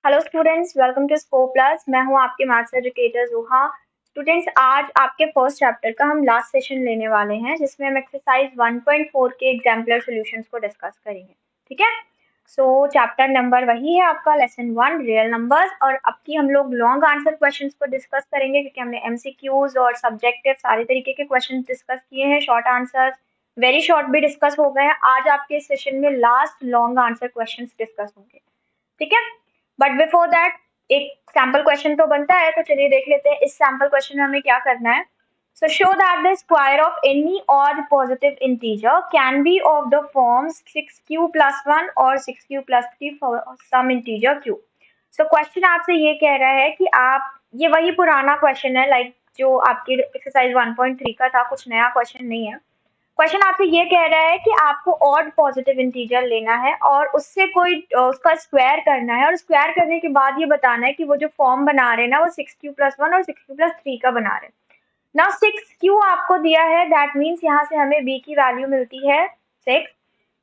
Hello students, welcome to Scope Plus. मैं हूं आपके मैथ्स एजुकेटर जुहा। स्टूडेंट्स, आज आपके फर्स्ट चैप्टर का हम लास्ट सेशन लेने वाले हैं जिसमें हम एक्सरसाइज 1.4 के एग्जाम्पलर सॉल्यूशंस को डिस्कस करेंगे। ठीक है। सो चैप्टर नंबर वही है आपका, लेसन 1 रियल नंबर्स। और अब की हम लोग लॉन्ग आंसर क्वेश्चंस को डिस्कस करेंगे क्योंकि हमने एमसीक्यूज और सब्जेक्टिव सारे तरीके के क्वेश्चन डिस्कस किए हैं। शॉर्ट आंसर्स, वेरी शॉर्ट भी डिस्कस हो गए हैं। आज आपके इस सेशन में last long answer question discuss होंगे। ठीक है। बट बिफोर दैट एक सैम्पल क्वेश्चन तो बनता है, तो चलिए देख लेते हैं इस सैम्पल क्वेश्चन में हमें क्या करना है। So show that the square of any odd positive integer can be of the forms 6q plus 1 or 6q plus 3 for some integer q. So question आपसे ये कह रहा है कि आप, ये वही पुराना क्वेश्चन है लाइक जो आपकी एक्सरसाइज 1.3 का था, कुछ नया क्वेश्चन नहीं है। क्वेश्चन आपसे ये कह रहा है कि आपको ऑड पॉजिटिव इंटीजर लेना है और उससे कोई उसका स्क्वायर करना है, और स्क्वायर करने के बाद ये बताना है कि वो जो फॉर्म बना रहे हैं ना वो 6q+1 और 6q+3 का बना रहे हैं। ना 6q आपको दिया है, दैट मीन्स यहाँ से हमें b की वैल्यू मिलती है 6।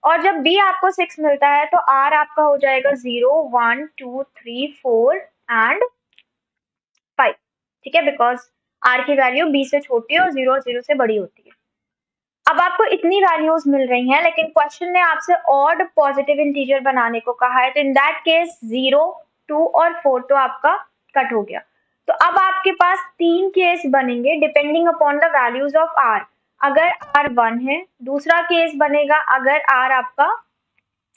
और जब b आपको 6 मिलता है तो r आपका हो जाएगा 0 1 2 3 4 एंड 5। ठीक है, बिकॉज r की वैल्यू b से छोटी है और 0 0 से बड़ी होती है। अब आपको इतनी वैल्यूज मिल रही हैं, लेकिन क्वेश्चन ने आपसे ऑड पॉजिटिव इंटीजर बनाने को कहा है, तो इन दैट केस 0 2 और 4 तो आपका कट हो गया। तो अब आपके पास तीन केस बनेंगे depending upon the values of r। अगर r 1 है, दूसरा केस बनेगा अगर r आपका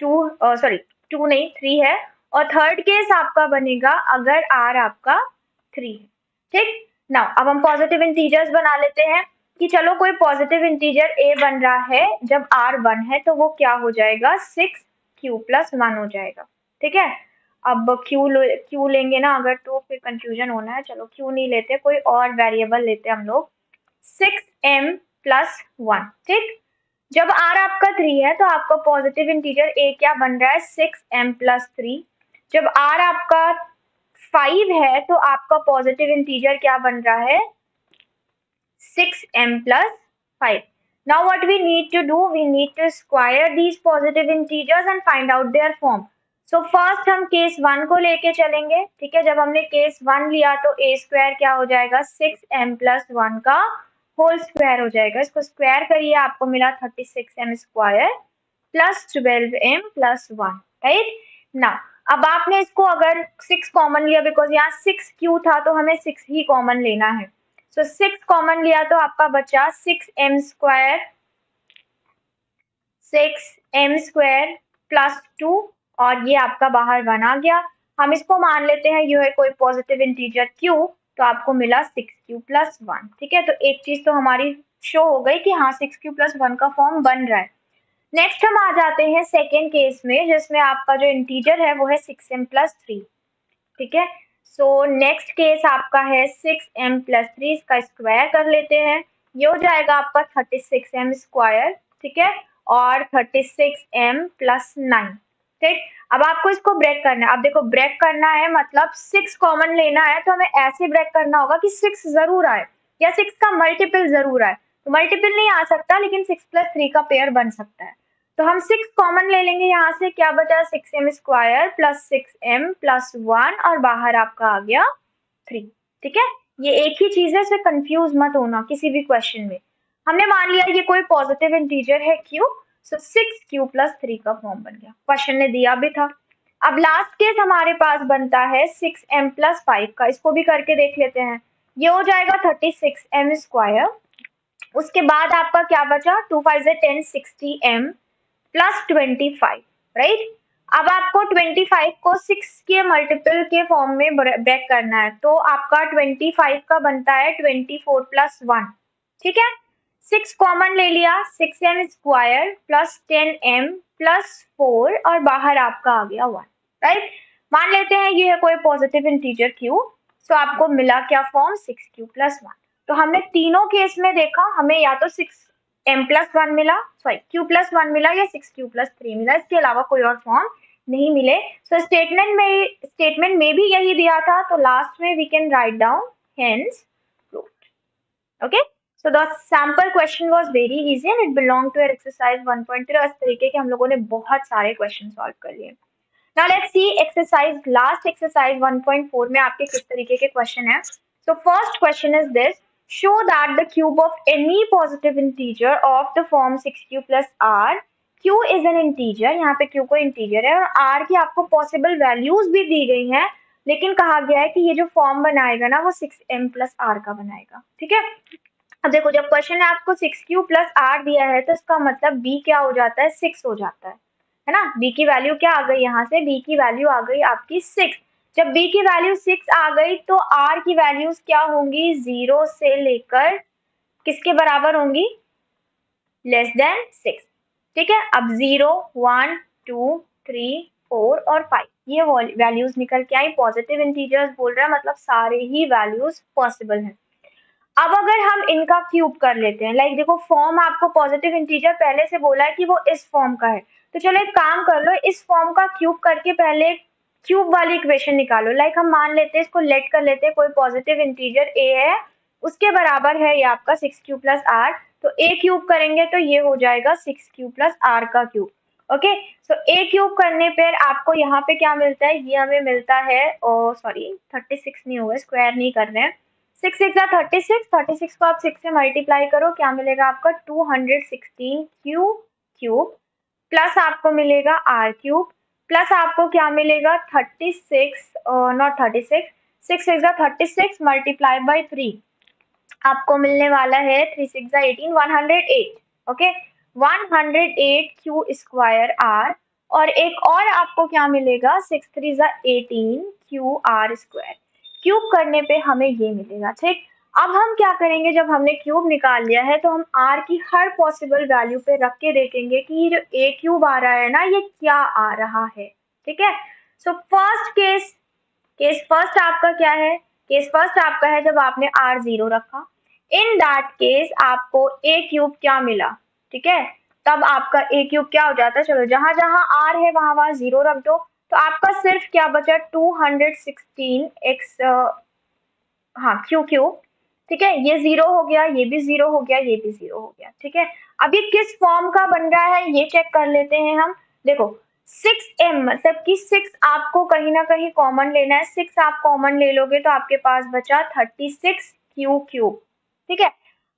2 सॉरी 2 नहीं 3 है, और थर्ड केस आपका बनेगा अगर r आपका 3 है। ठीक। नाउ अब हम पॉजिटिव इंटीजर्स बना लेते हैं कि चलो कोई पॉजिटिव इंटीजर a बन रहा है जब r 1 है, तो वो क्या हो जाएगा 6q+1 हो जाएगा। ठीक है। अब q लेंगे ना अगर, तो फिर कंफ्यूजन होना है। चलो q नहीं लेते, कोई और वेरिएबल लेते हम लोग, 6m+1। ठीक। जब r आपका 3 है तो आपका पॉजिटिव इंटीजर a क्या बन रहा है 6m+3। जब r आपका 5 है तो आपका पॉजिटिव इंटीजर क्या बन रहा है 6m+5. Now what we need to do, we need to square these positive integers and find out their form. So first हम केस 1 को लेके चलेंगे। ठीक है, जब हमने केस 1 लिया तो a स्क्वायर क्या हो जाएगा 6m+1 का होल स्क्वायर हो जाएगा। इसको स्क्वायर करिए, आपको मिला 36m square plus 12m+1। Right ना। अब आपने इसको अगर 6 कॉमन लिया, बिकॉज यहाँ 6q था तो हमें 6 ही कॉमन लेना है। सो 6 कॉमन लिया तो आपका बचा 6m² +2, और ये आपका बाहर 1 आ गया। हम इसको मान लेते हैं ये है कोई पॉजिटिव इंटीजर q, तो आपको मिला 6q+1। ठीक है, तो एक चीज तो हमारी शो हो गई कि हाँ 6q+1 का फॉर्म बन रहा है। नेक्स्ट हम आ जाते हैं सेकेंड केस में, जिसमें आपका जो इंटीजर है वो है 6m+3। ठीक है। सो नेक्स्ट केस आपका है 6m+3, इसका स्क्वायर कर लेते हैं, ये हो जाएगा आपका 36m स्क्वायर। ठीक है, और 36m+9। ठीक। अब आपको इसको ब्रेक करना है। अब देखो ब्रेक करना है मतलब 6 कॉमन लेना है, तो हमें ऐसे ब्रेक करना होगा कि 6 जरूर आए या 6 का मल्टीपल जरूर आए। तो मल्टीपल नहीं आ सकता, लेकिन 6+3 का पेयर बन सकता है। तो हम 6 कॉमन ले लेंगे, यहाँ से क्या बचा 6m² प्लस 6m+1, और बाहर आपका आ गया 3। ठीक है, ये एक ही चीज है, इसमें कंफ्यूज मत होना किसी भी क्वेश्चन में। हमने मान लिया ये कोई पॉजिटिव इंटीजर है q, सो 6q+3 का फॉर्म बन गया, क्वेश्चन ने दिया भी था। अब लास्ट केस हमारे पास बनता है 6m+5 का, इसको भी करके देख लेते हैं। ये हो जाएगा 36m स्क्वायर, उसके बाद आपका क्या बचा 2 5 10 60m +25। राइट। अब आपको 25 को 6 के मल्टीपल के फॉर्म में ब्रेक करना है, तो आपका 25 का बनता है 24+1। ठीक है, 6 कॉमन ले लिया, 6m² प्लस 10m+4, और बाहर आपका आ गया 1। राइट। मान लेते हैं ये है कोई पॉजिटिव इंटीजर q, सो आपको मिला क्या फॉर्म 6q+1। तो हमने तीनों केस में देखा, हमें या तो 6m+1 मिला, सॉरी q+1 मिला, या 6q+3 मिला, इसके अलावा कोई और फॉर्म नहीं मिले। सो स्टेटमेंट में भी यही दिया था, तो लास्ट में we can write down hence proved. Okay, so the sample question was very easy and it belong to exercise 1.3। इस तरीके के हम लोगों ने बहुत सारे क्वेश्चन सॉल्व कर लिए। Now let's see exercise, last exercise 1.4 में आपके किस तरीके के क्वेश्चन है. So first question is this, show that the cube of any positive integer of the form 6q plus r, q is an integer, यहाँ पे q को integer है और r की आपको पॉसिबल वैल्यूज भी दी गई हैं, लेकिन कहा गया है कि ये जो फॉर्म बनाएगा ना वो 6m plus r का बनाएगा. ठीक है. अब देखो जब क्वेश्चन है आपको 6q plus r दिया है तो इसका मतलब b क्या हो जाता है, 6 हो जाता है ना. b की वैल्यू क्या आ गई, यहाँ से b की वैल्यू आ गई आपकी 6. जब b की वैल्यू 6 आ गई तो r की वैल्यूज क्या होंगी, 0 से लेकर किसके बराबर होंगी, लेस देन 6. ठीक है. अब 0, 1, 2, 3, 4 और 5 ये वैल्यूज निकल के आई, पॉजिटिव इंटीजर्स बोल रहा है, मतलब सारे ही वैल्यूज पॉसिबल हैं. अब अगर हम इनका क्यूब कर लेते हैं, लाइक देखो फॉर्म आपको पॉजिटिव इंटीजर पहले से बोला है कि वो इस फॉर्म का है, तो चलो एक काम कर लो, इस फॉर्म का क्यूब करके पहले क्यूब वाली इक्वेशन निकालो. लाइक हम मान लेते हैं, इसको लेट कर लेते हैं, कोई पॉजिटिव इंटीजर a है, उसके बराबर है ये आपका 6q प्लस आर, तो a क्यूब करेंगे तो ये हो जाएगा 6q प्लस आर का cube. Okay. So a cube करने पर आपको यहाँ पे क्या मिलता है, ये हमें मिलता है, सॉरी 36 नहीं होगा, स्क्वायर नहीं कर रहे हैं, 6 6 36, 36 को आप 6 से मल्टीप्लाई करो, क्या मिलेगा आपका 216 क्यू क्यूब, प्लस आपको मिलेगा आर क्यूब, प्लस आपको क्या मिलेगा 36, नॉट 36, 6 6 36 मल्टीप्लाई बाई 3, आपको मिलने वाला है 3 6 18, 108. ओके. 108 क्यू स्क्वायर आर, और एक और आपको क्या मिलेगा 6 3 18 क्यू आर स्क्वायर. क्यूब करने पे हमें ये मिलेगा. ठीक. अब हम क्या करेंगे, जब हमने क्यूब निकाल लिया है तो हम r की हर पॉसिबल वैल्यू पे रख के देखेंगे कि ये जो a क्यूब आ रहा है ना ये क्या आ रहा है. ठीक है. So first case, case first आपका क्या है, केस फर्स्ट आपका है जब आपने r 0 रखा, इन दैट केस आपको a क्यूब क्या मिला. ठीक है. तब आपका a क्यूब क्या हो जाता है, चलो जहां जहां r है वहां वहां 0 रख दो, तो आपका सिर्फ क्या बचा 216 x, हाँ क्यू क्यूब. ठीक है. ये 0 हो गया, ये भी 0 हो गया, ये भी 0 हो गया. ठीक है. अब ये किस फॉर्म का बन रहा है ये चेक कर लेते हैं हम. देखो 6m मतलब कि 6 आपको कहीं ना कहीं कॉमन लेना है, 6 आप कॉमन ले लोगे तो आपके पास बचा 36 क्यू क्यूब. ठीक है.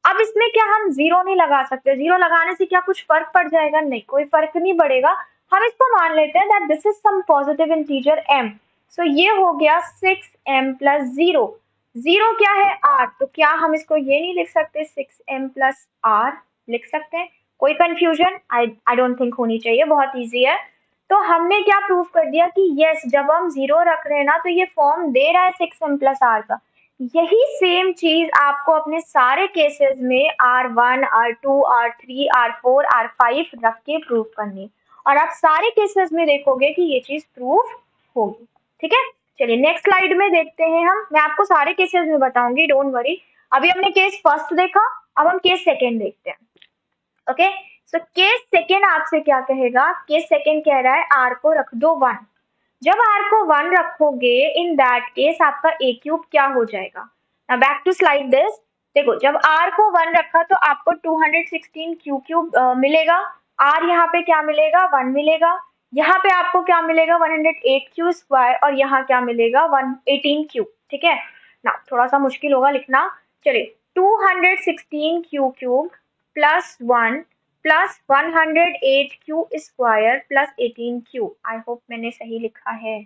अब इसमें क्या हम 0 नहीं लगा सकते, 0 लगाने से क्या कुछ फर्क पड़ जाएगा, नहीं कोई फर्क नहीं पड़ेगा. हम इसको मान लेते हैं that this is some positive integer m. So ये हो गया 6m प्लस 0. 0 क्या है r, तो क्या हम इसको ये नहीं लिख सकते 6m प्लस r, लिख सकते हैं. कोई कंफ्यूजन आई डोंट थिंक होनी चाहिए, बहुत इजी है. तो हमने क्या प्रूव कर दिया कि यस जब हम 0 रख रहे हैं ना तो ये फॉर्म दे रहा है 6m प्लस r का. यही सेम चीज आपको अपने सारे केसेस में R1, R2, R3, R4, R5 रख के प्रूव करनी, और आप सारे केसेस में देखोगे कि ये चीज प्रूव होगी. ठीक है. चलिए नेक्स्ट स्लाइड में देखते हैं हम, मैं आपको सारे केसेस में बताऊंगी, डोंट वरी. अभी हमने केस फर्स्ट देखा, अब हम केस सेकेंड देखते हैं. ओके. सो केस सेकेंड आपसे क्या कहेगा, केस सेकेंड कह रहा है आर को रख दो 1. जब r को 1 रखोगे इन दैट केस आपका a क्यूब क्या हो जाएगा. Now back to slide this. देखो जब r को 1 रखा तो आपको 216 क्यू क्यूब मिलेगा, r यहाँ पे क्या मिलेगा 1 मिलेगा, यहाँ पे आपको क्या मिलेगा 108 क्यू स्क्वायर, और यहाँ क्या मिलेगा 118 क्यू. ठीक है. ना थोड़ा सा मुश्किल होगा लिखना. चलिए 216 Q cube plus 1 plus 108 Q square plus 18 Q. I hope मैंने सही लिखा है.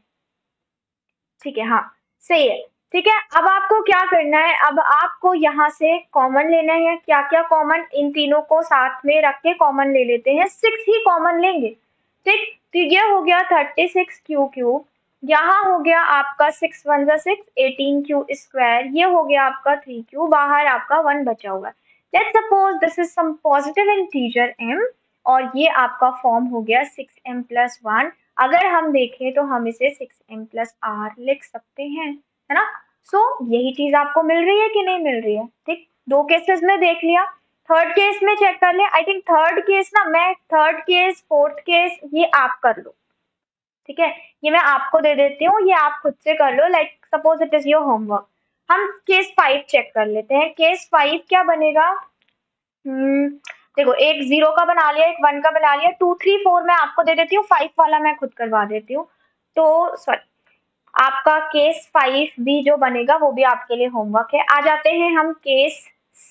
ठीक है. हाँ सही है. ठीक है. अब आपको क्या करना है, अब आपको यहाँ से कॉमन लेना है. क्या क्या कॉमन, इन तीनों को साथ में रख के कॉमन ले लेते हैं, 6 ही कॉमन लेंगे. ठीक. तो ये हो गया 36 क्यू क्यूब, यहाँ हो गया आपका 6 1 6 18 क्यू स्क्वायर, ये हो गया आपका 3 क्यू, बाहर आपका 1 बचा हुआ है. Let's suppose this is some positive integer m, और ये आपका फॉर्म हो गया 6m प्लस 1. अगर हम देखें तो हम इसे 6m प्लस r लिख सकते हैं, है ना. सो यही चीज आपको मिल रही है कि नहीं मिल रही है. ठीक. दो केसेस में देख लिया, थर्ड केस में चेक कर ले. आई थिंक थर्ड केस ना, मैं थर्ड केस फोर्थ केस ये आप कर लो. ठीक है. ये मैं आपको दे देती हूँ, ये आप खुद से कर लो, like suppose it is your homework. हम केस 5 चेक कर लेते हैं. केस 5 क्या बनेगा, देखो एक 0 का बना लिया, एक 1 का बना लिया, 2 3 4 मैं आपको दे देती हूँ, 5 वाला मैं खुद करवा देती हूँ. तो सॉरी, आपका केस 5 भी जो बनेगा वो भी आपके लिए होमवर्क है। आ जाते हैं हम केस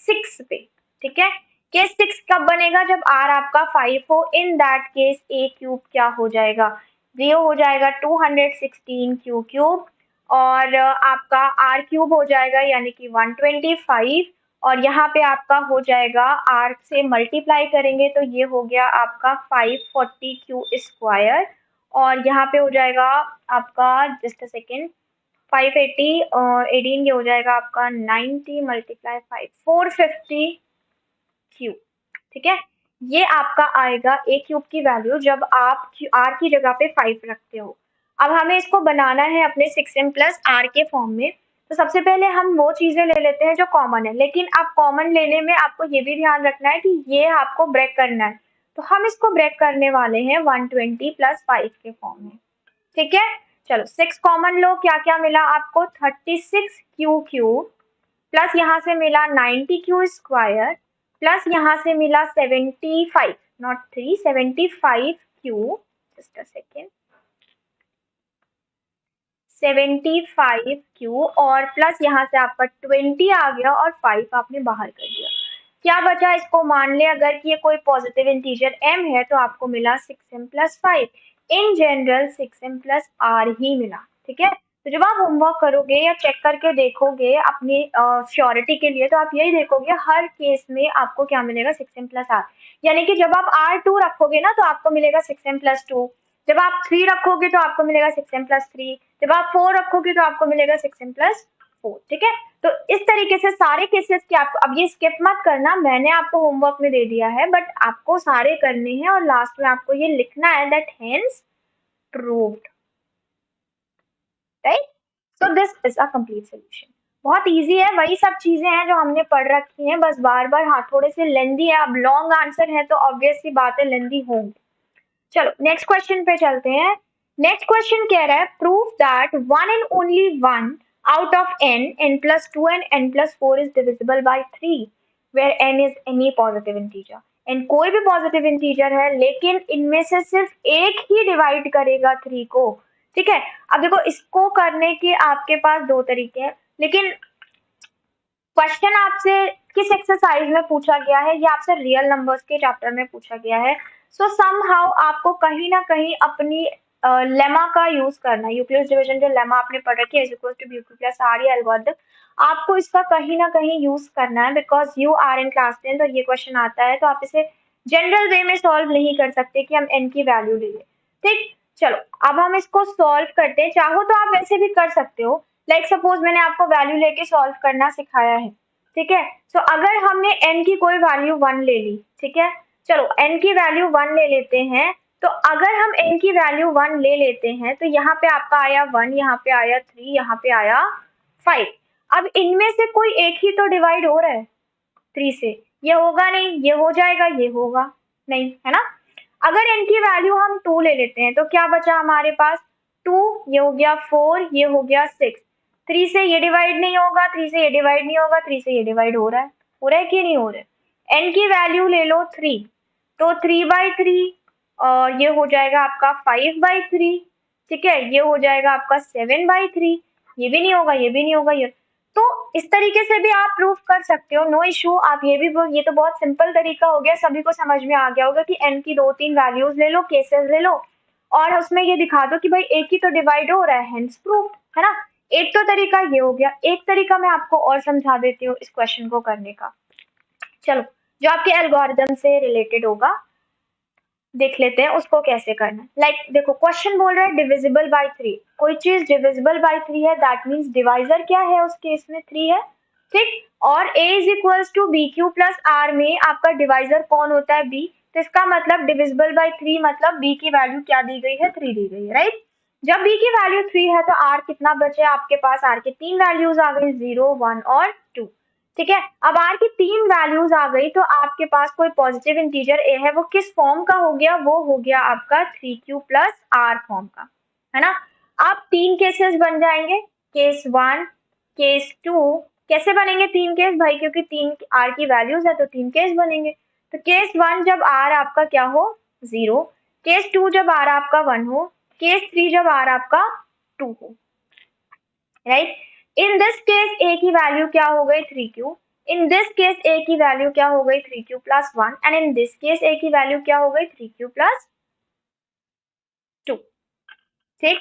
6 पे, ठीक है। केस 6 कब बनेगा? जब r आपका 5 हो। इन दैट केस a क्यूब क्या हो जाएगा? 0 हो जाएगा 216 क्यू क्यूब, और आपका r क्यूब हो जाएगा यानी कि 125, और यहाँ पे आपका हो जाएगा r से मल्टीप्लाई करेंगे तो ये हो गया आपका 540 क्यू स्क्वायर, और यहाँ पे हो जाएगा आपका जस्ट अ सेकेंड 580 और 18 ये हो जाएगा आपका 90 मल्टीप्लाई 5 450 क्यूब, ठीक है। ये आपका आएगा ए क्यूब की वैल्यू जब आप आर की जगह पे 5 रखते हो। अब हमें इसको बनाना है अपने 6m प्लस आर के फॉर्म में। तो सबसे पहले हम वो चीजें ले लेते हैं जो कॉमन है, लेकिन अब कॉमन लेने में आपको ये भी ध्यान रखना है कि ये आपको ब्रेक करना है। तो हम इसको ब्रेक करने वाले हैं 120 प्लस 5 के फॉर्म में, ठीक है। चलो 6 कॉमन लो, क्या क्या मिला आपको? 36 क्यू क्यूब, प्लस यहाँ से मिला 90 क्यू स्क्वायर, प्लस यहाँ से मिला 75 not 3 75 Q, just a second 75 Q, और प्लस यहाँ से आपका 20 आ गया और 5 आपने बाहर कर दिया। क्या बचा? इसको मान ले अगर कि ये कोई पॉजिटिव इंटीजर m है तो आपको मिला 6m plus 5। In general 6m plus r ही मिला, ठीक है। तो जब आप होमवर्क करोगे या चेक करके देखोगे अपनी श्योरिटी के लिए, तो आप यही देखोगे हर केस में आपको क्या मिलेगा? 6m plus r। यानी कि जब आप r2 रखोगे ना तो आपको मिलेगा 6m प्लस 2, जब आप 3 रखोगे तो आपको मिलेगा 6m प्लस 3, जब आप 4 रखोगे तो आपको मिलेगा 6m प्लस 4, ठीक है। तो इस तरीके से सारे केसेस के आपको, अब ये स्किप मत करना, मैंने आपको होमवर्क में दे दिया है बट आपको सारे करने हैं और लास्ट में आपको ये लिखना है that hence proved, right. So this is a complete solution. बहुत इजी है, वही सब चीजें हैं जो हमने पढ़ रखी हैं, बस बार बार हाँ थोड़े से लेंदी है। अब लॉन्ग आंसर है तो ऑब्वियस सी बात है लेंदी होंगे। चलो नेक्स्ट क्वेश्चन पे चलते हैं। नेक्स्ट क्वेश्चन कह रहा है prove that one and only one out of n plus 2 and n plus 4 is divisible by 3 where n is any positive integer। n कोई भी पॉजिटिव इंटीजर है लेकिन इनमें से सिर्फ एक ही डिवाइड करेगा 3 को, ठीक है। अब देखो इसको करने के आपके पास दो तरीके हैं, लेकिन क्वेश्चन आपसे किस एक्सरसाइज में पूछा गया है? ये आपसे रियल नंबर्स के चैप्टर में पूछा गया है। सो समहाउ आपको कहीं ना कहीं अपनी लेमा का यूज करना है। यूक्लिड्स डिवीजन जो लेमा आपने पढ़ रखी है is equal to b q plus r algorithm, आपको इसका कहीं ना कहीं यूज करना है because you are in class 10 तो ये क्वेश्चन आता है, तो आप इसे जनरल वे में सॉल्व नहीं कर सकते कि हम एन की वैल्यू ले लें, ठीक। चलो अब हम इसको सॉल्व करते हैं। चाहो तो आप वैसे भी कर सकते हो, लाइक सपोज मैंने आपको वैल्यू लेके सॉल्व करना सिखाया है, ठीक है। सो अगर हमने n की कोई वैल्यू 1 ले ली, ठीक है, चलो n की वैल्यू 1 ले लेते हैं। तो अगर हम n की वैल्यू 1 ले लेते हैं तो यहाँ पे आपका आया 1, यहाँ पे आया 3, यहाँ पे आया 5। अब इनमें से कोई एक ही तो डिवाइड हो रहा है 3 से, ये होगा नहीं, ये हो जाएगा, ये होगा नहीं, है ना। अगर n की वैल्यू हम 2 ले लेते हैं तो क्या बचा हमारे पास? 2, ये हो गया 4, ये हो गया 6। 3 से ये डिवाइड नहीं होगा, 3 से ये डिवाइड नहीं होगा, 3 से ये डिवाइड हो रहा है कि नहीं हो रहा है? n की वैल्यू ले लो 3, तो 3/3 और ये हो जाएगा आपका 5/3, ठीक है। ये हो जाएगा आपका 7/3, ये भी नहीं होगा, ये भी नहीं होगा, ये। तो इस तरीके से भी आप प्रूफ कर सकते हो, नो इशू। आप ये तो बहुत सिंपल तरीका हो गया, सभी को समझ में आ गया होगा कि n की 2-3 वैल्यूज ले लो, केसेस ले लो और उसमें ये दिखा दो कि भाई एक ही तो डिवाइड हो रहा है, हेंस प्रूफ, है ना। एक तो तरीका ये हो गया। एक तरीका मैं आपको और समझा देती हूँ इस क्वेश्चन को करने का। चलो जो आपके एल्गोरिथम से रिलेटेड होगा देख लेते हैं उसको कैसे करना है। लाइक देखो क्वेश्चन बोल रहा है डिविजिबल बाय 3, कोई चीज डिविजिबल बाय 3 है दैट मींस डिवाइजर क्या है उस केस में 3 है, ठीक। और a is equals to b q plus r में आपका डिवाइजर कौन होता है? b। तो इसका मतलब डिविजिबल बाय 3 मतलब b की वैल्यू क्या दी गई है? 3 दी गई है, राइट। जब b की वैल्यू 3 है तो r कितना बचे आपके पास? r की 3 वैल्यूज आ गई, 0, 1 और 2, ठीक है। अब r की 3 वैल्यूज आ गई तो आपके पास कोई पॉजिटिव इंटीजर a है, वो किस फॉर्म का हो गया? वो हो गया आपका 3q प्लस r फॉर्म का, है ना। अब 3 केसेस बन जाएंगे, केस 1, केस 2। कैसे बनेंगे 3 केस भाई? क्योंकि 3 r की वैल्यूज है तो 3 केस बनेंगे। तो केस 1 जब r आपका क्या हो? 0, केस 2 जब r आपका 1 हो, केस 3 जब r आपका 2 हो, right. In this case a की वैल्यू क्या हो गई 3q, in this case a की वैल्यू क्या हो गई 3q plus 1 and in this case a की वैल्यू क्या हो गई 3q प्लस 2। ठीक,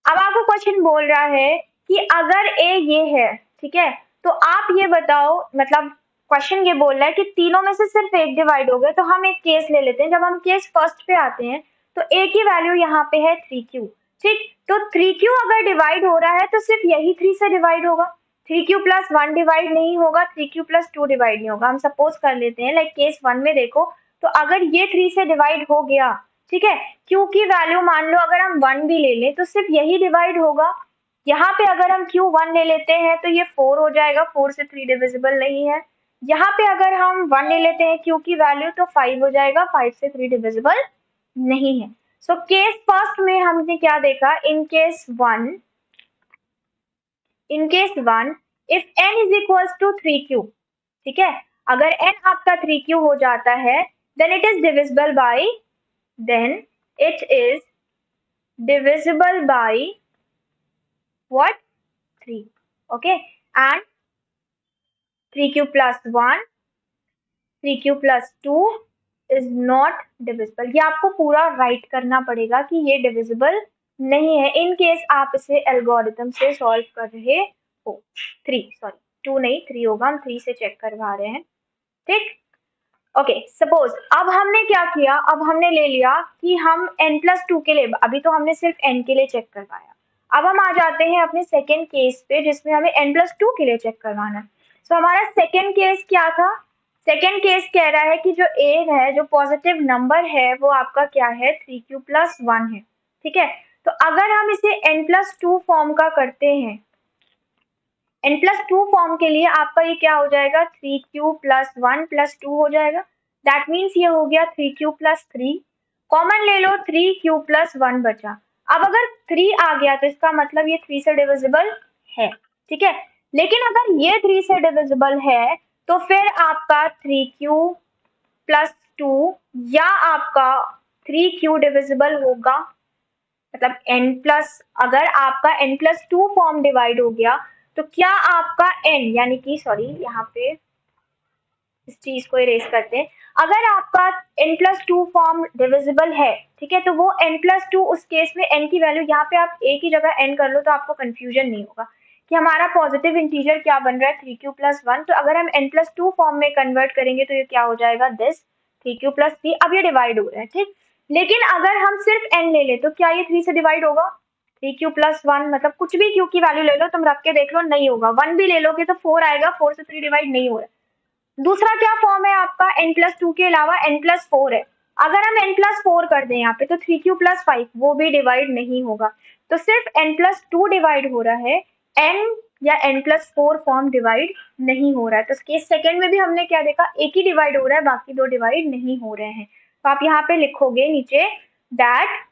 अब आपको क्वेश्चन बोल रहा है कि अगर a ये है, ठीक है, तो आप ये बताओ, मतलब क्वेश्चन ये बोल रहा है कि तीनों में से सिर्फ एक डिवाइड हो गया, तो हम एक केस ले लेते हैं। जब हम केस फर्स्ट पे आते हैं तो a की वैल्यू यहाँ पे है 3q, ठीक, तो 3q अगर डिवाइड हो रहा है तो सिर्फ यही 3 से डिवाइड होगा, 3q प्लस 1 डिवाइड नहीं होगा, 3q प्लस 2 डिवाइड नहीं होगा। हम सपोज कर लेते हैं लाइक केस 1 में देखो, तो अगर ये 3 से डिवाइड हो गया, ठीक है, q की वैल्यू मान लो अगर हम 1 भी ले लें तो सिर्फ यही डिवाइड होगा। यहाँ पे अगर हम q 1 ले लेते हैं तो ये 4 हो जाएगा, 4 से 3 डिविजिबल नहीं है। यहाँ पे अगर हम 1 ले लेते हैं q की वैल्यू तो 5 हो जाएगा, 5 से 3 डिविजिबल नहीं है। सो केस फर्स्ट में हमने क्या देखा, in case 1 if n is equals to 3q, ठीक है, अगर n आपका 3q हो जाता है then it is divisible by, then it is divisible by what 3, okay, and 3q plus 1 3q plus 2 is not divisible। ये आपको पूरा राइट करना पड़ेगा कि ये डिविजिबल नहीं है इन केस आप इसे एल्गोरिथम से सॉल्व कर रहे हो। 2 नहीं 3 होगा, हम 3 से चेक करवा रहे हैं, ठीक, ओके। सपोज अब हमने क्या किया, अब हमने ले लिया कि हम n+2 के लिए, अभी तो हमने सिर्फ n के लिए चेक करवाया, अब हम आ जाते हैं अपने सेकेंड केस पे जिसमें हमें n+2 के लिए चेक करवाना है। सो हमारा सेकेंड केस क्या था, सेकेंड केस कह रहा है कि जो a है, जो पॉजिटिव नंबर है वो आपका क्या है 3q प्लस 1 है, ठीक है। तो अगर हम इसे n+2 फॉर्म का करते हैं, n+2 फॉर्म के लिए आपका ये क्या हो जाएगा 3q प्लस 1 प्लस 2 हो जाएगा, दैट मीन्स ये हो गया 3q प्लस 3, कॉमन ले लो 3q प्लस 1 बचा। अब अगर 3 आ गया तो इसका मतलब ये 3 से डिविजिबल है, ठीक है, लेकिन अगर ये 3 से डिविजिबल है तो फिर आपका 3q प्लस 2 या आपका 3q डिविजिबल होगा, मतलब अगर आपका n+2 फॉर्म डिवाइड हो गया तो क्या आपका n, यानी कि सॉरी यहाँ पे इस चीज को इरेज करते हैं, अगर आपका n+2 फॉर्म डिविजिबल है, ठीक है, तो वो n+2 उस केस में n की वैल्यू, यहाँ पे आप a की जगह n कर लो तो आपको कंफ्यूजन नहीं होगा कि हमारा पॉजिटिव इंटीजर क्या बन रहा है 3q प्लस 1, तो अगर हम n+2 फॉर्म में कन्वर्ट करेंगे तो ये क्या हो जाएगा दिस 3q प्लस 3, अब ये डिवाइड हो रहा है, ठीक, लेकिन अगर हम सिर्फ n ले ले तो क्या ये 3 से डिवाइड होगा 3q प्लस 1, मतलब कुछ भी q की वैल्यू ले लो, तुम रख के देख लो, नहीं होगा। 1 भी ले लोगे तो 4 आएगा, 4 से 3 डिवाइड नहीं हो रहा है। दूसरा क्या फॉर्म है आपका n+2 के अलावा n+4 है, अगर हम n+4 कर दें यहाँ पे तो 3q प्लस 5 वो भी डिवाइड नहीं होगा, तो सिर्फ n+2 डिवाइड हो रहा है, n या n+4 फॉर्म डिवाइड नहीं हो रहा है। तो केस सेकेंड में भी हमने क्या देखा, एक ही डिवाइड हो रहा है, बाकी दो डिवाइड नहीं हो रहे हैं। तो आप यहाँ पे लिखोगे नीचे that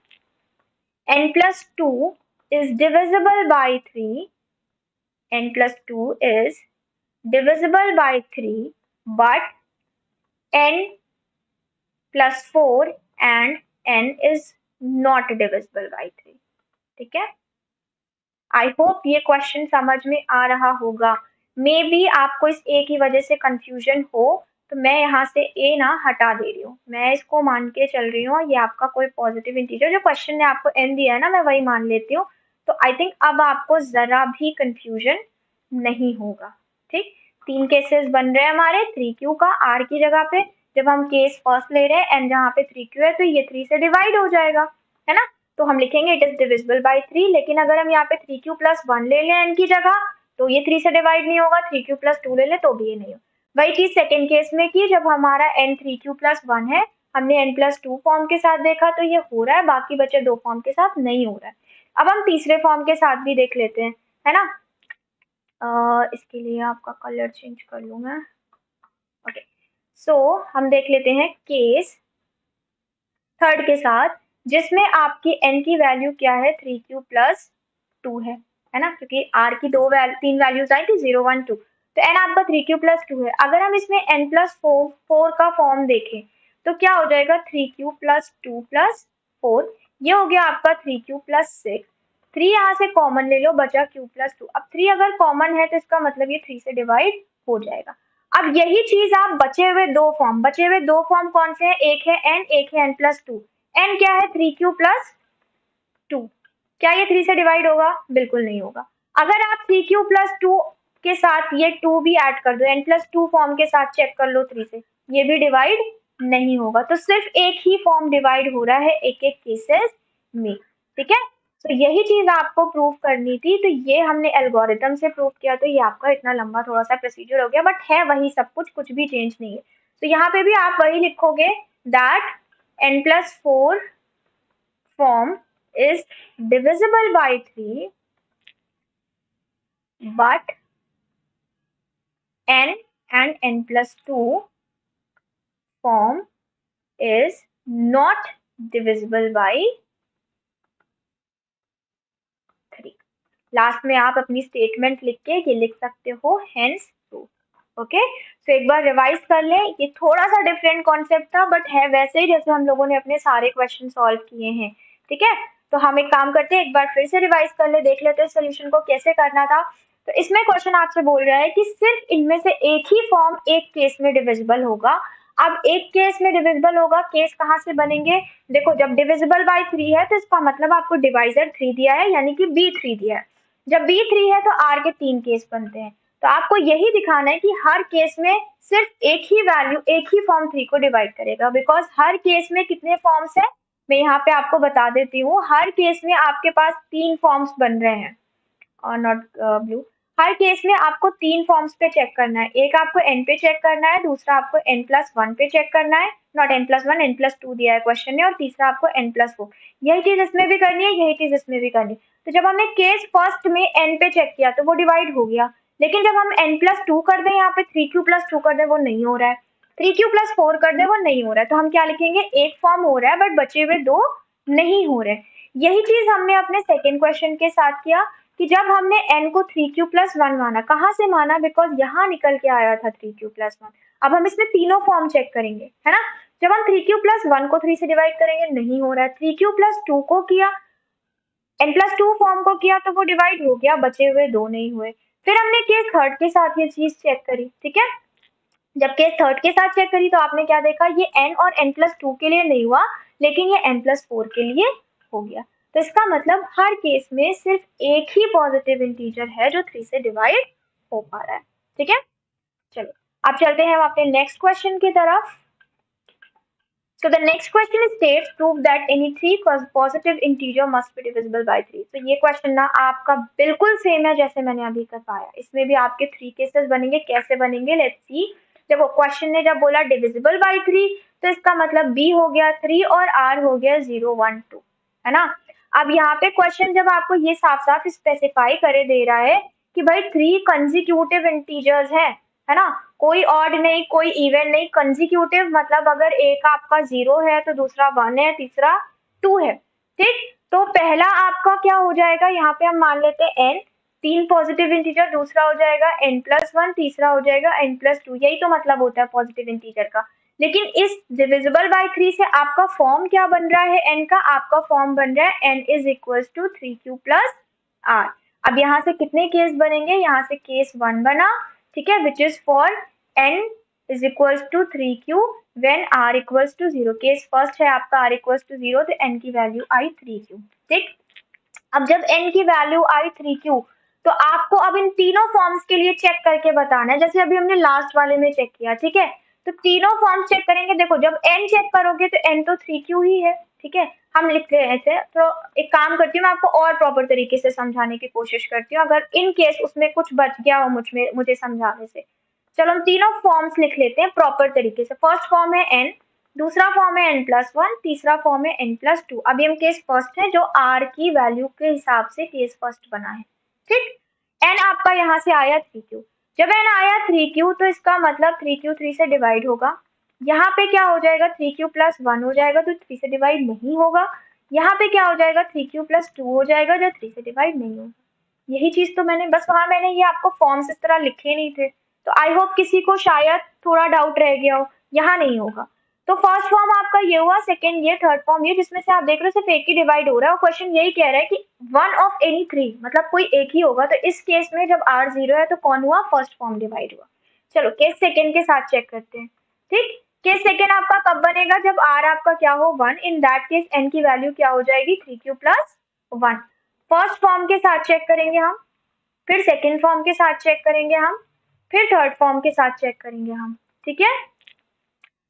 n+2 is divisible by 3, n+2 is divisible by 3 but n plus 4 and n is not divisible by 3, ठीक है। आई होप ये क्वेश्चन समझ में आ रहा होगा। मे बी आपको इस a की वजह से कंफ्यूजन हो, तो मैं यहाँ से a ना हटा दे रही हूँ, मैं इसको मान के चल रही हूँ ये आपका कोई पॉजिटिव इंटीजर, जो क्वेश्चन ने आपको n दिया है ना मैं वही मान लेती हूँ। तो आई थिंक अब आपको जरा भी कंफ्यूजन नहीं होगा, ठीक। 3 केसेस बन रहे हैं हमारे 3q का r की जगह पे, जब हम केस फर्स्ट ले रहे हैं n जहाँ पे 3q है तो ये 3 से डिवाइड हो जाएगा, है ना, तो हम लिखेंगे इट इज डिविजिबल बाय 3। लेकिन अगर हम यहाँ पे 3q प्लस 1 ले लें n की जगह तो ये 3 से डिवाइड नहीं होगा, 3q प्लस 2 ले लें तो भी ये नहीं होगा। वही चीज सेकेंड केस में की, जब हमारा n 3q प्लस 1 है, हमने n+2 फॉर्म के साथ देखा तो ये हो रहा है, बाकी बचे 2 फॉर्म के साथ नहीं हो रहा है। अब हम तीसरे फॉर्म के साथ भी देख लेते हैं, है ना। इसके लिए आपका कलर चेंज कर लूँ मैं, ओके। सो हम देख लेते हैं केस थर्ड के साथ, जिसमें आपकी n की वैल्यू क्या है 3q प्लस 2 है ना, क्योंकि r की 3 वैल्यूज आई थी 0 1 2, तो n आपका 3q प्लस 2 है। अगर हम इसमें n प्लस 4 का फॉर्म देखें तो क्या हो जाएगा 3q प्लस 2 प्लस 4, ये हो गया आपका 3q प्लस 6। 3 यहाँ से कॉमन ले लो, बचा q प्लस 2। अब 3 अगर कॉमन है तो इसका मतलब ये 3 से डिवाइड हो जाएगा। अब यही चीज आप बचे हुए दो फॉर्म कौन से हैं, एक है n, एक है n प्लस 2। n क्या है, 3q प्लस 2। क्या ये 3 से डिवाइड होगा, बिल्कुल नहीं होगा। अगर आप 3q प्लस 2 के साथ ये 2 भी ऐड कर दो, n प्लस 2 फॉर्म के साथ चेक कर लो 3 से, ये भी डिवाइड नहीं होगा। तो सिर्फ एक ही फॉर्म डिवाइड हो रहा है एक एक केसेस में, ठीक है। तो यही चीज आपको प्रूव करनी थी, तो ये हमने एल्गोरिथम से प्रूव किया। तो ये आपका इतना लंबा थोड़ा सा प्रोसीजर हो गया, बट है वही सब कुछ भी चेंज नहीं है। तो यहाँ पे भी आप वही लिखोगे that n plus 4 form is divisible by 3 but n and n plus 2 form is not divisible by 3। Last में आप अपनी स्टेटमेंट लिख के ये लिख सकते हो हेंस प्रूफ। ओके, तो एक बार रिवाइज कर ले। ये थोड़ा सा डिफरेंट कॉन्सेप्ट था बट है वैसे ही जैसे हम लोगों ने अपने सारे क्वेश्चन सॉल्व किए हैं, ठीक है। तो हम एक काम करते हैं, एक बार फिर से रिवाइज कर ले, देख लेते हैं सोल्यूशन को कैसे करना था। तो इसमें क्वेश्चन आपसे बोल रहा है कि सिर्फ इनमें से एक ही फॉर्म एक केस में डिविजिबल होगा। अब एक केस में डिविजिबल होगा, केस कहाँ से बनेंगे, देखो जब डिविजिबल बाय 3 है तो इसका मतलब आपको डिवाइजर 3 दिया है, यानी कि B3 दिया है। जब B3 है तो R के 3 केस बनते हैं। तो आपको यही दिखाना है कि हर केस में सिर्फ एक ही वैल्यू, एक ही फॉर्म 3 को डिवाइड करेगा। बिकॉज हर केस में कितने फॉर्म्स है, मैं यहाँ पे आपको बता देती हूँ। हर केस में आपके पास 3 फॉर्म्स बन रहे हैं, और नॉट ब्लू। हर केस में आपको 3 फॉर्म्स पे चेक करना है। एक आपको n पे चेक करना है, दूसरा आपको n प्लस 1 पे चेक करना है, not n plus 1, n plus 2 दिया है क्वेश्चन में, और तीसरा आपको n प्लस 4। यही चीज इसमें भी करनी है, यही चीज इसमें भी करनी है। तो जब हमने केस फर्स्ट में n पे चेक किया तो वो डिवाइड हो गया, लेकिन जब हम n प्लस 2 कर दें, यहाँ पे 3q प्लस 2 कर दें, वो नहीं हो रहा है। 3q प्लस 4 कर दें, वो नहीं हो रहा है। तो हम क्या लिखेंगे, एक फॉर्म हो रहा है बट बचे हुए 2 नहीं हो रहे। यही चीज हमने अपने सेकेंड क्वेश्चन के साथ किया कि जब हमने n को 3q प्लस 1 माना, कहाँ से माना, बिकॉज यहाँ निकल के आया था 3q प्लस 1। अब हम इसमें तीनों फॉर्म चेक करेंगे, है ना। जब हम 3q प्लस 1 को 3 से डिवाइड करेंगे, नहीं हो रहा है। 3q प्लस 2 को किया, n प्लस 2 फॉर्म को किया तो वो डिवाइड हो गया, बचे हुए 2 नहीं हुए। फिर हमने केस थर्ड के साथ ये चीज चेक करी, ठीक है। जब केस थर्ड के साथ चेक करी तो आपने क्या देखा, ये n और n प्लस 2 के लिए नहीं हुआ, लेकिन ये n प्लस 4 के लिए हो गया। तो इसका मतलब हर केस में सिर्फ एक ही पॉजिटिव इंटीजर है जो 3 से डिवाइड हो पा रहा है, ठीक है। चलो अब चलते हैं हम अपने नेक्स्ट क्वेश्चन की तरफ। So the next question states prove that any three positive integer must be divisible by 3। तो ये क्वेश्चन ना आपका बिल्कुल सेम है जैसे मैंने अभी बताया। इसमें भी आपके 3 केसेस बनेंगे, कैसे बनेंगे लेट्स सी। देखो क्वेश्चन ने जब बोला डिविजिबल बाय 3 तो इसका मतलब b हो गया 3 और r हो गया 0 1 2, है ना। अब यहाँ पे क्वेश्चन जब आपको ये साफ साफ स्पेसिफाई करे दे रहा है कि भाई 3 कंसेक्यूटिव इंटीजर्स है ना, कोई ऑड नहीं, कोई इवन नहीं, कंसेक्यूटिव मतलब अगर एक आपका 0 है तो दूसरा 1 है, तीसरा 2 है, ठीक। तो पहला आपका क्या हो जाएगा, यहाँ पे हम मान लेते हैं n, 3 पॉजिटिव इंटीजर, दूसरा हो जाएगा n प्लस 1, तीसरा हो जाएगा n प्लस 2। यही तो मतलब होता है पॉजिटिव इंटीजर का। लेकिन इस डिविजिबल बाय 3 से आपका फॉर्म क्या बन रहा है n का, आपका फॉर्म बन रहा है n is equal to 3q plus r। अब यहाँ से कितने केस बनेंगे, यहाँ से केस 1 बना, ठीक है, which is for n is equals to 3q when r equals to 0। Case first है आपका r इक्वल्स टू 0, तो n की वैल्यू आई 3q, ठीक। अब जब n की वैल्यू आई 3q तो आपको अब इन तीनों फॉर्म्स के लिए चेक करके बताना है, जैसे अभी हमने लास्ट वाले में चेक किया, ठीक है। तो तीनों फॉर्म्स चेक करेंगे। देखो जब n चेक करोगे तो n तो 3q ही है, ठीक है। हम लिख रहे हैं ऐसे, तो एक काम करती हूँ, मैं आपको और प्रॉपर तरीके से समझाने की कोशिश करती हूँ, अगर इन केस उसमें कुछ बच गया हो मुझे समझाने से। चलो हम तीनों फॉर्म्स लिख लेते हैं प्रॉपर तरीके से। फर्स्ट फॉर्म है n, दूसरा फॉर्म है n प्लस 1, तीसरा फॉर्म है n प्लस 2। अभी हम केस फर्स्ट है जो r की वैल्यू के हिसाब से केस फर्स्ट बना है, ठीक। n आपका यहाँ से आया 3q, जब n आया 3q तो इसका मतलब 3q 3 से डिवाइड होगा। यहाँ पे क्या हो जाएगा, 3q प्लस 1 हो जाएगा जो 3 से डिवाइड नहीं होगा। यहाँ पे क्या हो जाएगा, 3q प्लस 2 हो जाएगा जो 3 से डिवाइड नहीं होगा। यही चीज तो मैंने, बस वहां मैंने ये आपको फॉर्म्स इस तरह लिखे नहीं थे, तो आई होप किसी को शायद थोड़ा डाउट रह गया हो, यहाँ नहीं होगा। तो फर्स्ट फॉर्म आपका ये हुआ, सेकंड ये, थर्ड फॉर्म ये, जिसमें से आप देख रहे हो सिर्फ एक ही डिवाइड हो रहा है और क्वेश्चन यही कह रहा है कि वन ऑफ एनी थ्री, मतलब कोई एक ही होगा। तो इस केस में जब r 0 है तो कौन हुआ, फर्स्ट फॉर्म डिवाइड हुआ। चलो केस सेकंड के साथ चेक करते हैं। ठीक, केस सेकंड आपका कब बनेगा, जब r आपका क्या हो, 1। इन दैट केस n की वैल्यू क्या हो जाएगी, 3q प्लस 1। फर्स्ट फॉर्म के साथ चेक करेंगे हम, फिर सेकंड फॉर्म के साथ चेक करेंगे हम, फिर थर्ड फॉर्म के साथ चेक करेंगे हम। ठीक है,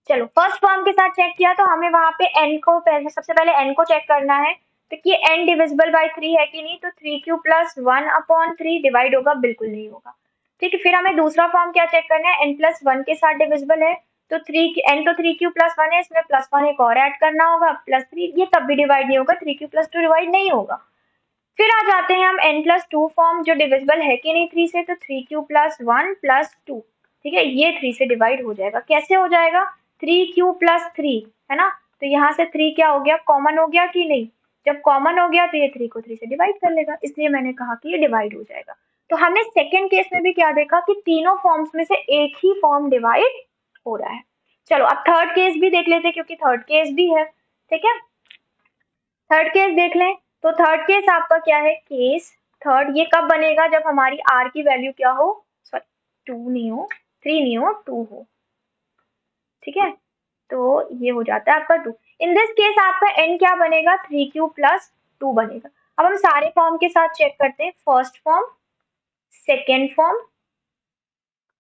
चलो फर्स्ट फॉर्म के साथ चेक किया तो हमें वहां पे n को पहले, सबसे पहले n को चेक करना है। तो कि n डिविजिबल बाय 3 है कि नहीं, तो 3q प्लस 1/3 डिवाइड होगा, बिल्कुल नहीं होगा। ठीक है, फिर हमें दूसरा फॉर्म क्या चेक करना है, n प्लस 1 के साथ डिविजिबल है, तो 3 n तो 3q प्लस 1 है, इसमें प्लस 1 एक और ऐड करना होगा, प्लस 3, ये तब भी डिवाइड नहीं होगा, 3q प्लस 2 डिवाइड नहीं होगा। फिर आ जाते हैं हम n प्लस 2 फॉर्म, जो डिविजिबल है कि नहीं 3 से, तो 3q प्लस 1 प्लस 2। ठीक है, ये 3 से डिवाइड हो जाएगा। कैसे हो जाएगा, 3q प्लस 3 है ना, तो यहाँ से 3 क्या हो गया, कॉमन हो गया कि नहीं, जब कॉमन हो गया तो ये 3 को 3 से डिवाइड कर लेगा, इसलिए मैंने कहा कि ये डिवाइड हो जाएगा। तो हमने सेकेंड केस में भी क्या देखा कि तीनों फॉर्म्स में से एक ही फॉर्म डिवाइड हो रहा है। चलो अब थर्ड केस भी देख लेते हैं, क्योंकि थर्ड केस भी है। ठीक है, थर्ड केस देख लें। तो थर्ड केस आपका क्या है, केस थर्ड, ये कब बनेगा, जब हमारी r की वैल्यू क्या हो, सॉरी 2 नहीं हो, 3 नहीं हो, 2 हो। ठीक है, तो ये हो जाता है आपका 2। इन दिस केस आपका n क्या बनेगा, 3q प्लस 2 बनेगा। अब हम सारे फॉर्म के साथ चेक करते हैं, first form, second form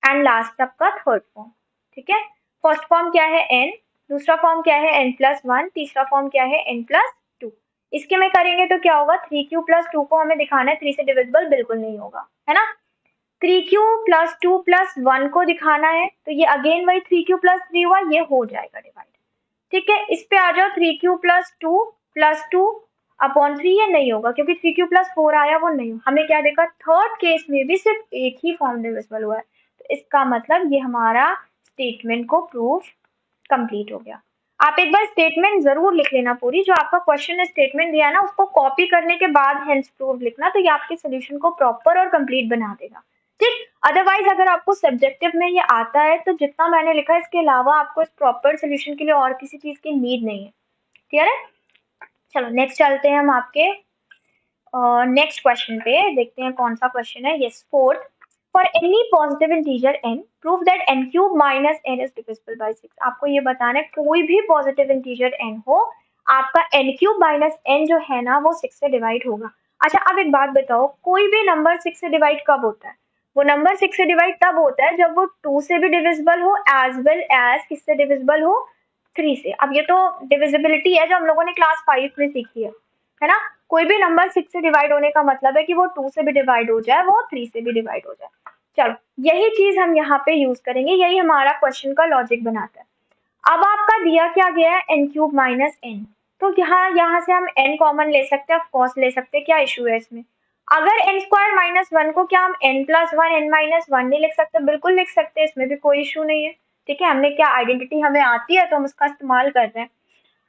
and last आपका थर्ड फॉर्म। ठीक है, फर्स्ट फॉर्म क्या है n, दूसरा फॉर्म क्या है n प्लस 1, तीसरा फॉर्म क्या है n प्लस 2। इसके में करेंगे तो क्या होगा, 3q प्लस 2 को हमें दिखाना है 3 से डिविजिबल बिल्कुल नहीं होगा, है ना। 3q प्लस 2 प्लस 1 को दिखाना है, तो ये अगेन वही 3q प्लस 3 हुआ, ये हो जाएगा डिवाइड। ठीक है, इस पे आ जाओ, 3q प्लस 2 अपॉन 3, ये नहीं होगा क्योंकि 3q प्लस 4 आया, वो नहीं। हमें क्या देखा, थर्ड केस में भी सिर्फ एक ही फॉर्म डिविजिबल हुआ है, तो इसका मतलब ये हमारा स्टेटमेंट को प्रूफ कंप्लीट हो गया। आप एक बार स्टेटमेंट जरूर लिख लेना पूरी, जो आपका क्वेश्चन स्टेटमेंट दिया है ना, उसको कॉपी करने के बाद हेंस प्रूफ लिखना, तो ये आपके सोल्यूशन को प्रॉपर और कंप्लीट बना देगा। ठीक, अदरवाइज अगर आपको सब्जेक्टिव में ये आता है तो जितना मैंने लिखा है इसके अलावा आपको इस प्रॉपर सोल्यूशन के लिए और किसी चीज की नीड नहीं है। क्लियर है, चलो नेक्स्ट चलते हैं हम आपके नेक्स्ट क्वेश्चन पे, देखते हैं कौन सा क्वेश्चन है। Yes, fourth, for any positive integer n prove that n cube minus n is divisible bye 6। आपको ये बताना है कोई भी पॉजिटिव इंटीजर n हो, आपका n क्यूब माइनस n जो है ना वो 6 से डिवाइड होगा। अच्छा अब एक बात बताओ, कोई भी नंबर 6 से डिवाइड कब होता है, वो नंबर 6 से डिवाइड तब होता है जब वो 2 से भी डिविजिबल हो एज वेल एज किससे डिविजिबल हो, 3 से। अब ये तो डिविजिबिलिटी है जो हम लोगों ने क्लास 5 में सीखी है ना। कोई भी नंबर 6 से डिवाइड होने का मतलब है कि वो 2 से भी डिवाइड हो जाए, वो 3 से भी डिवाइड हो जाए। चलो यही चीज हम यहाँ पे यूज करेंगे, यही हमारा क्वेश्चन का लॉजिक बनाता है। अब आपका दिया क्या गया है, n क्यूब माइनस n, तो यहाँ से हम n कॉमन ले सकते हैं, ऑफकोर्स ले सकते हैं, क्या इशू है इसमें। अगर n स्क्वायर माइनस 1 को क्या हम n प्लस 1 n माइनस 1 नहीं लिख सकते, बिल्कुल लिख सकते हैं, इसमें भी कोई इशू नहीं है। ठीक है, हमने क्या आइडेंटिटी हमें आती है तो हम उसका इस्तेमाल कर रहे हैं।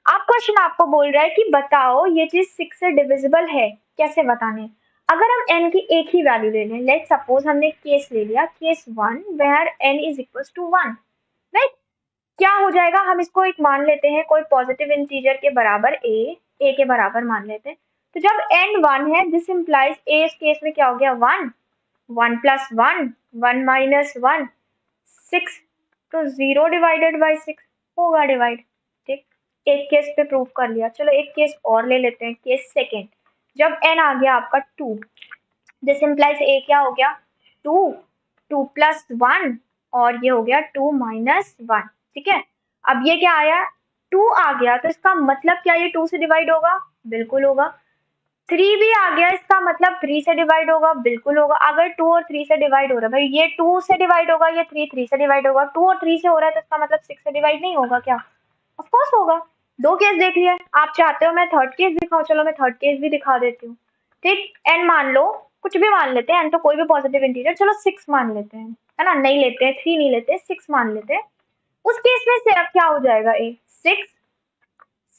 अब क्वेश्चन आपको बोल रहा है कि बताओ ये चीज 6 से डिविजिबल है, कैसे बताने। अगर हम n की एक ही वैल्यू ले लें, लेट सपोज हमने केस ले लिया, case 1 where n is equal to 1, right. क्या हो जाएगा, हम इसको एक मान लेते हैं कोई पॉजिटिव इंटीजर के बराबर a के बराबर मान लेते हैं। तो जब n 1 है, दिस इंप्लाइज a इस केस में क्या हो गया, 1, 1 प्लस 1, 1 माइनस 1, 6, तो 0 डिवाइडेड बाई 6 होगा डिवाइड। ठीक, एक केस पे प्रूव कर लिया। चलो एक केस और ले लेते हैं, केस सेकेंड, जब n आ गया आपका 2, दिस इंप्लाइज a क्या हो गया, 2, 2 प्लस 1, और ये हो गया 2 माइनस 1। ठीक है, अब ये क्या आया, 2 आ गया, तो इसका मतलब क्या ये 2 से डिवाइड होगा, बिल्कुल होगा। 3 भी आ गया, इसका मतलब 3 से डिवाइड होगा, बिल्कुल होगा। अगर 2 और 3 से डिवाइड हो रहा है भाई, ये 2 से डिवाइड होगा, ये 3 से डिवाइड होगा, 2 और 3 से हो रहा है तो इसका मतलब 6 से डिवाइड नहीं होगा क्या, ऑफ कोर्स होगा। दो केस देख लिया, आप चाहते हो मैं थर्ड केस दिखाऊं, चलो मैं थर्ड केस भी दिखा देती हूँ। ठीक, n मान लो, कुछ भी मान लेते हैं, n तो कोई भी पॉजिटिव इंटीजर, चलो 6 मान लेते हैं, है ना, नहीं लेते हैं 3 नहीं लेते, 6 मान लेते हैं। उस केस में से अब क्या हो जाएगा, 6,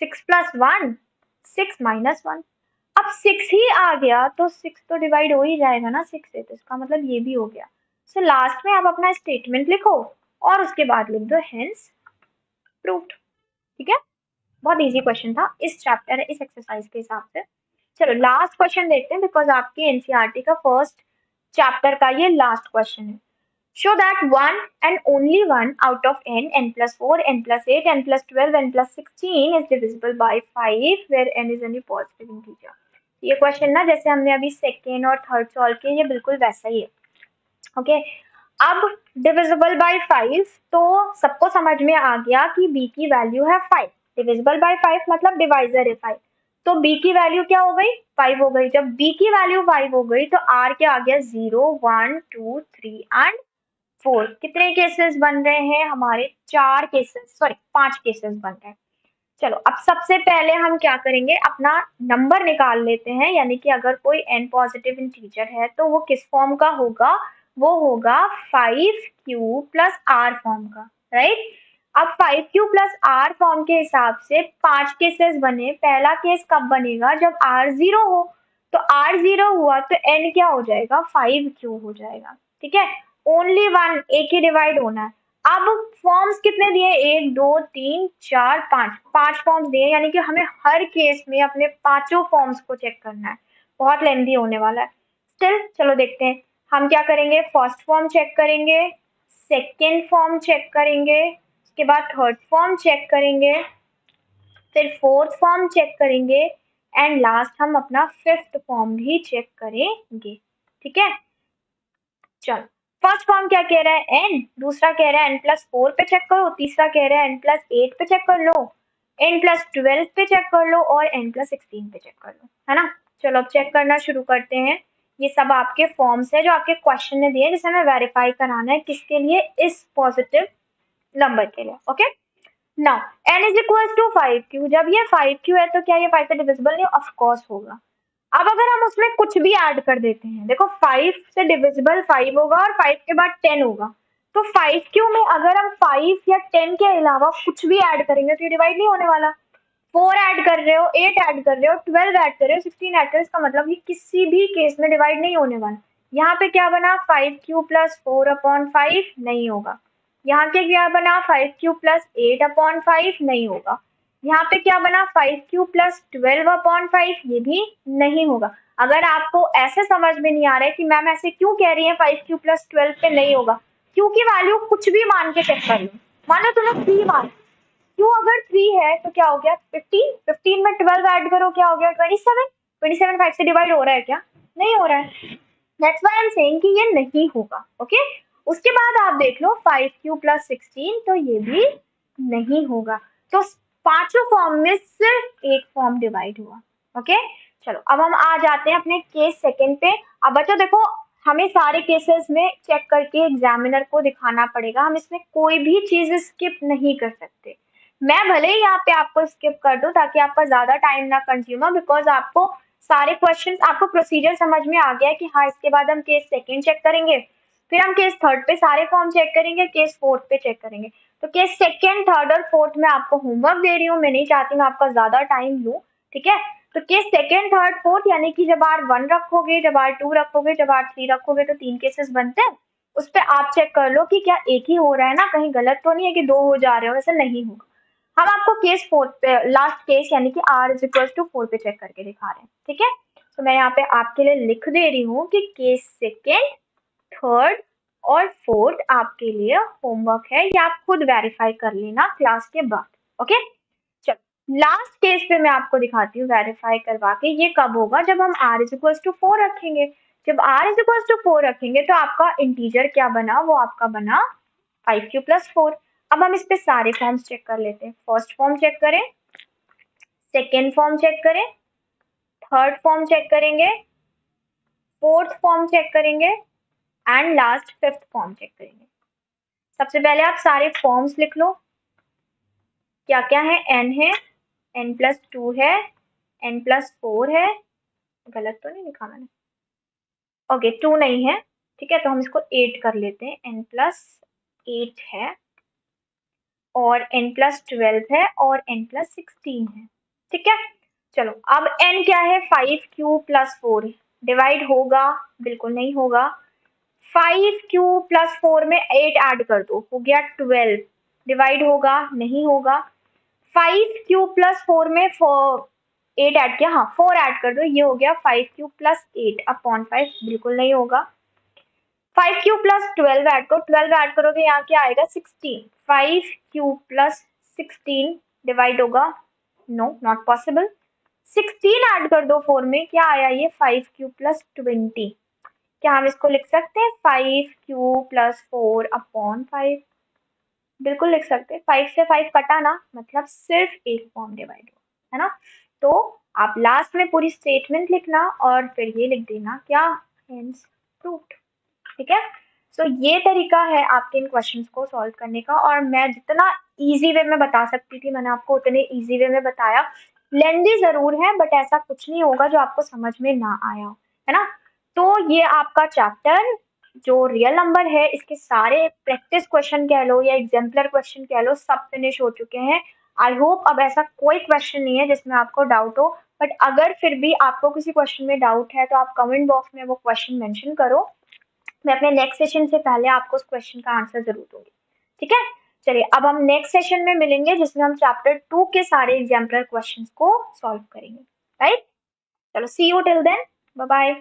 6 प्लस 1, 6 माइनस 1। अब 6 ही आ गया तो 6 तो डिवाइड हो ही जाएगा ना 6 से, तो इसका मतलब ये भी हो गया। सो लास्ट में आप अपना स्टेटमेंट लिखो और उसके बाद लिख दो हेंस प्रूव्ड। ठीक है, बहुत इजी क्वेश्चन था इस चैप्टर इस एक्सरसाइज के हिसाब से। चलो लास्ट क्वेश्चन देखते हैं, बिकॉज आपके एनसीईआरटी का फर्स्ट चैप्टर का ये लास्ट क्वेश्चन है। Show that one and only one out of n plus 4, n plus 8, n plus 12, n plus 16 is divisible by 5 where n is any positive integer. ये question ना जैसे हमने अभी second और third solve किए, ये बिल्कुल वैसा ही है। ओके, अब डिविजिबल बाय 5 तो सबको समझ में आ गया कि b की वैल्यू है 5। डिविजिबल बाय 5 मतलब डिवाइजर है 5, तो b की वैल्यू क्या हो गई 5 हो गई। जब b की वैल्यू 5 हो गई तो r क्या आ गया 0 1 2 3 एंड 4। कितने केसेस बन रहे हैं हमारे 4 केसेस, सॉरी 5 केसेस बन रहे हैं। चलो अब सबसे पहले हम क्या करेंगे, अपना नंबर निकाल लेते हैं, यानी कि अगर कोई n पॉजिटिव इंटीजर है तो वो किस फॉर्म का होगा, वो होगा 5q प्लस r फॉर्म का, राइट। अब 5q प्लस r फॉर्म के हिसाब से 5 केसेस बने। पहला केस कब बनेगा, जब r 0 हो, तो r 0 हुआ तो n क्या हो जाएगा 5q हो जाएगा, ठीक है। ओनली वन, एक ही डिवाइड होना है। अब फॉर्म्स कितने दिए, 1 2 3 4 5, 5 फॉर्म्स दिए, यानी कि हमें हर केस में अपने पांचों फॉर्म्स को चेक करना है। बहुत लेंथी होने वाला है स्टिल। चलो देखते हैं हम क्या करेंगे। फर्स्ट फॉर्म चेक करेंगे, सेकेंड फॉर्म चेक करेंगे, उसके बाद थर्ड फॉर्म चेक करेंगे, फिर फोर्थ फॉर्म चेक करेंगे एंड लास्ट हम अपना फिफ्थ फॉर्म भी चेक करेंगे, ठीक है। चलो फर्स्ट फॉर्म क्या कह रहा है n, दूसरा कह रहा है n प्लस 4 पे चेक करो, तीसरा कह रहा है n प्लस 8 पे चेक कर लो, n प्लस 12 पे चेक कर लो और n प्लस 16 पे चेक कर लो, है ना। चलो अब चेक करना शुरू करते हैं। ये सब आपके फॉर्म्स है जो आपके क्वेश्चन ने दिए, जिसे हमें वेरीफाई कराना है किसके लिए, इस पॉजिटिव नंबर के लिए। Okay, now n is equal to 5q। जब ये 5q है तो क्या ये 5 से डिविजिबल नहीं, ऑफ कोर्स होगा। अब अगर हम उसमें कुछ भी ऐड कर देते हैं, देखो 5 से डिविजिबल 5 होगा और 5 के बाद 10 होगा, तो 5q में अगर हम 5 या 10 के अलावा कुछ भी ऐड करेंगे तो ये डिवाइड नहीं होने वाला। 4 ऐड कर रहे हो, 8 ऐड कर रहे हो, 12 ऐड कर रहे हो, 16 ऐड कर रहे हो, इसका मतलब ये किसी भी केस में डिवाइड नहीं होने वाला। यहाँ पे क्या बना 5q प्लस 4/5 नहीं होगा। यहाँ के क्या बना 5q प्लस 8/5 नहीं होगा। यहाँ पे क्या बना 5q प्लस 12/5 ये भी नहीं होगा। अगर आपको ऐसे समझ में नहीं आ रहा है कि मैम ऐसे क्यों कह रही है 5q प्लस 12 पे नहीं होगा, क्योंकि वैल्यू कुछ भी मान के चेक कर लो। मानो तुम्हें 3 मान, क्यों अगर 3 है तो क्या हो गया 15, 15 में 12 ऐड करो क्या हो गया 27, 27 5 से डिवाइड हो रहा है क्या, नहीं हो रहा है। That's why I am saying कि ये नहीं होगा। ओके, उसके बाद आप देख लो 5q प्लस 16 तो ये भी नहीं होगा। तो पांचों फॉर्म में सिर्फ एक फॉर्म डिवाइड हुआ। ओके, चलो अब हम आ जाते हैं अपने केस सेकंड पे। अब बच्चों देखो, हमें सारे केसेस में चेक करके एग्जामिनर को दिखाना पड़ेगा, हम इसमें कोई भी चीज स्किप नहीं कर सकते। मैं भले ही यहाँ पे आपको स्किप कर दूं ताकि आपका ज्यादा टाइम ना कंज्यूम हो, बिकॉज आपको सारे क्वेश्चन, आपको प्रोसीजर समझ में आ गया है कि हाँ इसके बाद हम केस सेकंड चेक करेंगे, फिर हम केस थर्ड पे सारे फॉर्म चेक करेंगे, केस फोर्थ पे चेक करेंगे। तो केस सेकंड थर्ड और फोर्थ में आपको होमवर्क दे रही हूँ, मैं नहीं चाहती मैं आपका ज्यादा टाइम लूँ, ठीक है। तो केस सेकंड थर्ड फोर्थ यानी कि जब R1 रखोगे, जब R2 रखोगे, जब R3 रखोगे तो 3 केसेस बनते हैं। उस पर आप चेक कर लो कि क्या एक ही हो रहा है ना, कहीं गलत तो नहीं है कि 2 हो जा रहे हो, ऐसा नहीं होगा। हम आपको केस फोर्थ पे, लास्ट केस यानी कि R इज इक्वल टू 4 पे चेक करके दिखा रहे हैं, ठीक है। तो मैं यहाँ पे आपके लिए लिख दे रही हूँ कि केस सेकेंड थर्ड और फोर्थ आपके लिए होमवर्क है, या आप खुद वेरीफाई कर लेना क्लास के बाद। ओके, चलो लास्ट केस पे मैं आपको दिखाती हूँ वेरीफाई करवा के ये कब होगा, जब हम r इज इक्वल टू 4 रखेंगे। जब r इज इक्वल टू 4 रखेंगे तो आपका इंटीजर क्या बना, वो आपका बना 5q प्लस 4। अब हम इस पे सारे फॉर्म्स चेक कर लेते हैं। फर्स्ट फॉर्म चेक करें, सेकेंड फॉर्म चेक करें, थर्ड फॉर्म चेक करेंगे, फोर्थ फॉर्म चेक करेंगे and last fifth form check करेंगे। सबसे पहले आप सारे फॉर्म्स लिख लो, क्या क्या है, n है, n प्लस 2 है, n प्लस 4 है, गलत तो नहीं लिखा मैंने, ओके 2 नहीं है, ठीक है, तो हम इसको 8 कर लेते हैं, n प्लस 8 है और n प्लस 12 है और n प्लस 16 है, ठीक है। चलो अब n क्या है 5q प्लस 4, डिवाइड होगा, बिल्कुल नहीं होगा। 5q प्लस 4 में 8 ऐड कर दो, हो गया 12, डिवाइड होगा, नहीं होगा। 5 क्यूब प्लस 4 में 8 ऐड किया, हाँ 4 ऐड कर दो, ये हो गया 5 क्यूब प्लस 8 अपॉन 5, बिल्कुल नहीं होगा। 5 क्यूब प्लस 12 ऐड करो, 12 ऐड करोगे यहाँ क्या आएगा 16, 5 क्यूब प्लस 16 डिवाइड होगा, नो नॉट पॉसिबल। 16 ऐड कर दो 4 में, क्या आया ये 5 क्यूब प्लस 20, क्या हम इसको लिख सकते हैं 5 क्यूब प्लस 4 अपॉन 5, बिल्कुल लिख सकते हैं। 5 से 5 कटा ना, मतलब सिर्फ एक फॉर्म डिवाइड हो, है ना। तो आप लास्ट में पूरी स्टेटमेंट लिखना और फिर ये लिख देना क्या, हेंस प्रूव्ड, ठीक है। सो ये तरीका है आपके इन क्वेश्चंस को सॉल्व करने का, और मैं जितना इजी वे में बता सकती थी मैंने आपको उतने इजी वे में बताया। लेंदी जरूर है बट ऐसा कुछ नहीं होगा जो आपको समझ में ना आया हो, है ना। तो ये आपका चैप्टर जो रियल नंबर है, इसके सारे प्रैक्टिस क्वेश्चन कह लो या एग्जाम्पलर क्वेश्चन कह लो, सब फिनिश हो चुके हैं। आई होप अब ऐसा कोई क्वेश्चन नहीं है जिसमें आपको डाउट हो, बट अगर फिर भी आपको किसी क्वेश्चन में डाउट है तो आप कमेंट बॉक्स में वो क्वेश्चन मेंशन करो, मैं अपने नेक्स्ट सेशन से पहले आपको उस क्वेश्चन का आंसर जरूर दूंगी, ठीक है। चलिए अब हम नेक्स्ट सेशन में मिलेंगे जिसमें हम चैप्टर 2 के सारे एग्जाम्पलर क्वेश्चंस को सॉल्व करेंगे, राइट। चलो see you till then, bye bye.